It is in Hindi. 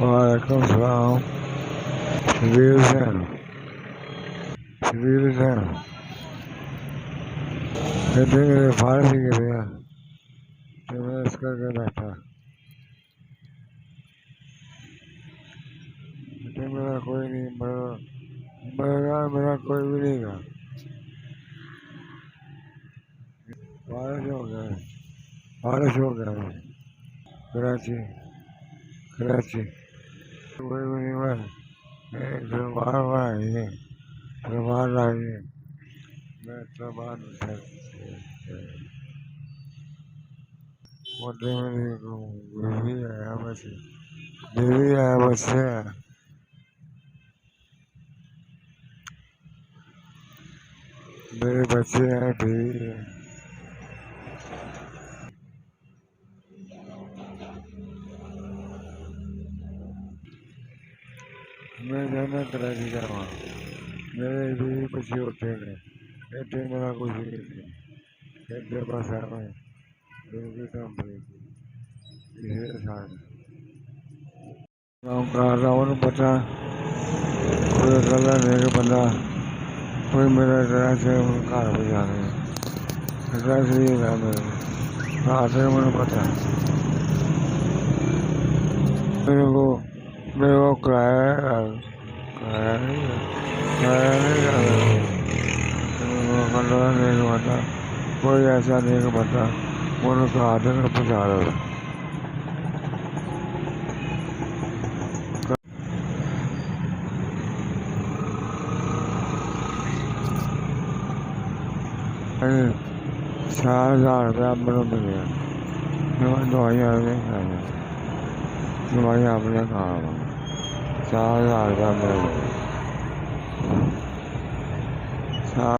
वालेकुम सलाम। शबीर हुसैन। शबीर हुसैन कहते मेरे फारस ही गिर गया तो मैं इसका क्या बैठा कहते मेरा कोई नहीं मेरा कोई भी नहीं गा। फारस हो गया फारस हो गया कराची कराची कोई भी नहीं मैं बार बार आइए बाहर आइए मैं तो बाहर मोटे में बीवी आया बच्चे आया मेरे बच्चे हैं बीवी है। मैं जाना कराची जावा मेरे बीवी बच्चे होते हैं कहते मेरा कुछ नहीं कहते बस आए काम रावण पता कोई गला नहीं बंदा कोई मेरा तरह से घर पे जा रहे हैं ऐसा ही था मेरे मैंने पता मेरे को किराया नहीं पता कोई ऐसा नहीं पता उन्होंने कहा था पहुँचा रहा ₹4000 मेरे मिल गया दवाइयाँ नहीं खाई दवाइयाँ आपने कहा ₹4000 मेरे